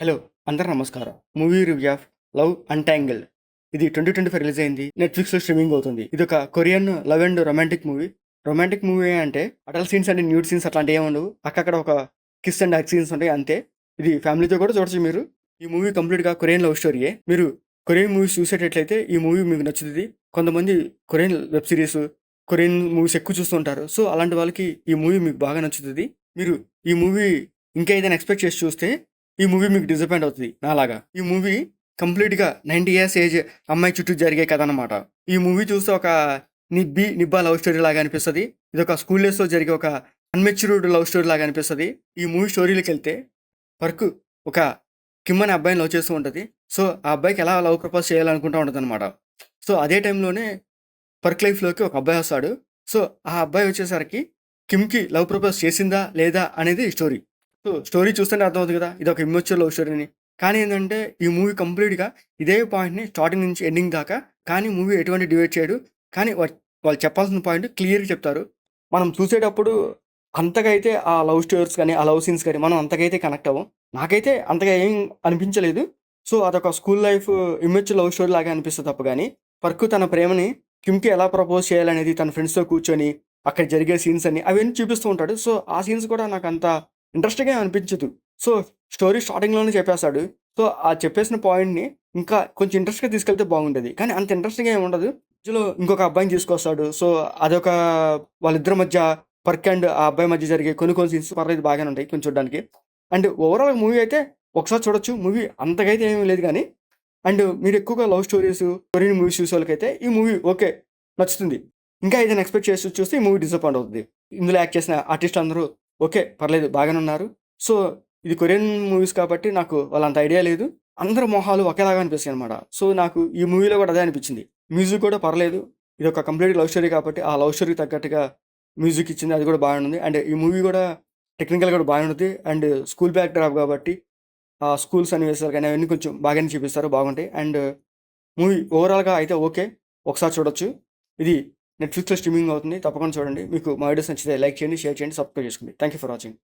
Hello! అందరూ నమస్కారం. Movie review of 'love untangled' ఇది 2025 రిలీజ్ అయింది. నెట్‌ఫ్లిక్స్‌లో స్ట్రీమింగ్ అవుతుంది. ఇదొక Korean love and romantic movie. Romantic movie అంటే adult scenes and nude scenes అట్లాంటివి ఏమి ఉండవు. అక్కడక్కడ ఒక కిస్ అండ్ హగ్ సీన్స్ ఉంటాయి అంతే. ఇది ఫ్యామిలీతో కూడా చూడొచ్చు మీరు. ఈ మూవీ కంప్లీట్‌గా కొరియన్ లవ్ స్టోరీయే. మీరు కొరియన్ మూవీస్ చూసేటట్లయితే ఈ మూవీ మీకు నచ్చుతది. కొంతమంది Korean web series, Korean movies ఎక్కువ చూస్తూ ఉంటారు. సో, అలాంటి వాళ్ళకి ఈ మూవీ మీకు బాగా నచ్చుతది. మీరు ఈ మూవీ ఇంకా ఏదైనా ఎక్స్‌పెక్ట్ చేసి చూస్తే ఈ మూవీ మీకు డిసప్పాయింట్ అవుతది నాలాగా. ఈ మూవీ కంప్లీట్‌గా 90 ఇయర్స్ ఏజ్ అమ్మాయి చుట్టూ జరిగే కథ అనమాట. ఈ మూవీ చూస్తే ఒక నిబ్బా లవ్ స్టోరీ లాగా అనిపిస్తది. ఇదొక స్కూల్ డేస్‌లో జరిగే ఒక అన్‌మెచ్యూర్డ్ లవ్ స్టోరీ లాగా అనిపిస్తది. ఈ మూవీ స్టోరీలోకెళ్తే పర్క్ ఒక కిమ్ అనే అబ్బాయిని లవ్ చేస్తూ ఉంటది. సో, ఆ అబ్బాయికి ఎలా లవ్ ప్రపోజ్ చేయాలనుకుంటా ఉంటదనమాట. సో, అదే టైంలోనే పర్క్ లైఫ్‌లోకి ఒక అబ్బాయి వస్తాడు. సో, ఆ అబ్బాయి వచ్చేసరికి కిమ్‌కి లవ్ ప్రపోజ్ చేసిందా? లేదా? అనేది స్టోరీ. సో, స్టోరీ చూస్తేనే అర్థమవుతుంది కదా! ఇదొక ఇమ్మచ్యూర్ లవ్ స్టోరీ అని. కానీ ఏందంటే, ఈ మూవీ కంప్లీట్‌గా ఇదే పాయింట్‌ని స్టార్టింగ్ నుంచి ఎండింగ్ దాకా కానీ మూవీ ఎటువంటి డివైడ్ చేయడు. కానీ వాళ్ళు చెప్పాల్సిన పాయింట్ క్లియర్‌గా చెప్తారు. మనం చూసేటప్పుడు అంతగా అయితే ఆ లవ్ స్టోరీస్ గాని, ఆ లవ్ సీన్స్ గాని మనం అంతగా అయితే కనెక్ట్ అవ్వం. నాకైతే అంతగా ఏం అనిపించలేదు. సో, అదొక స్కూల్ లైఫ్ ఇమ్మచ్యూర్ లవ్ స్టోరీ లాగా అనిపిస్తది తప్ప గాని, పర్క్ తన ప్రేమని కిమ్‌కి ఎలా ప్రపోజ్ చేయాలనేది తన ఫ్రెండ్స్‌తో కూర్చొని, అక్కడ జరిగే సీన్స్ అన్ని అవన్నీ చూపిస్తూ ఉంటాడు. సో, ఆ సీన్స్ కూడా నాకంత ఇంట్రెస్ట్‌గా అనిపించదు. సో, స్టోరీ స్టార్టింగ్‌లోనే చెప్పేస్తాడు. సో, ఆ చెప్పేసిన పాయింట్‌ని ఇంకా కొంచెం ఇంట్రెస్ట్‌గా తీసుకెళ్తే బాగుండేది. కానీ అంత ఇంట్రెస్టింగ్‌గా ఏమి ఉండదు. మధ్యలో ఇంకొక అబ్బాయిని తీసుకొస్తాడు. సో, అదొక వాళ్ళిద్దరి మధ్య పర్క్ అండ్ ఆ అబ్బాయి మధ్య జరిగే కొన్ని కొన్ని సీన్స్ పర్లేదు బాగానే ఉంటాయి కొంచెం చూడడానికి. అండ్ ఓవరాల్ మూవీ అయితే ఒకసారి చూడొచ్చు. మూవీ అంతగా అయితే ఏమీ లేదు గానీ అండ్ మీరు ఎక్కువగా లవ్ స్టోరీస్, కొరియన్ మూవీస్ చూసేవాళ్ళకైతే ఈ మూవీ ఓకే. నచ్చుతుంది. ఇంకా ఏదైనా ఎక్స్‌పెక్ట్ చేసి చూస్తే ఈ మూవీ డిసప్పాయింట్ అవుతది. ఇందులో యాక్ట్ చేసిన ఆర్టిస్ట్‌లు అందరూ ఓకే. పర్లేదు బాగానే ఉన్నారు. సో, ఇది కొరియన్ మూవీస్ కాబట్టి నాకు వాళ్ళంత ఐడియా లేదు. అందరి మొహాలు ఒకేలాగా అనిపిస్తాయనమాట. సో, నాకు ఈ మూవీలో కూడా అదే అనిపించింది. మ్యూజిక్ కూడా పర్లేదు. ఇదొక కంప్లీట్ లవ్ స్టోరీ కాబట్టి ఆ లవ్ స్టోరీకి తగ్గట్టుగా మ్యూజిక్ ఇచ్చింది. అది కూడా బాగానే ఉంది. అండ్ ఈ మూవీ కూడా టెక్నికల్‌గా కూడా బాగానే ఉంటది. అండ్ స్కూల్ బ్యాక్ డ్రాప్ కాబట్టి ఆ స్కూల్ సన్నివేశాలు కానీ అవన్నీ కొంచెం బాగానే చూపిస్తారు. బాగుంటాయి. అండ్ మూవీ ఓవరాల్‌గా అయితే ఓకే. ఒకసారి చూడొచ్చు. ఇది నెట్‌ఫ్లిక్స్‌లో స్ట్రీమింగ్ అవుతుంది. తప్పకుండా చూడండి. మీకు మా వీడియోస్ నచ్చితే లైక్ చేయండి, షేర్ చేయండి, సబ్స్క్రైబ్ చేసుకోండి. Thank you for watching.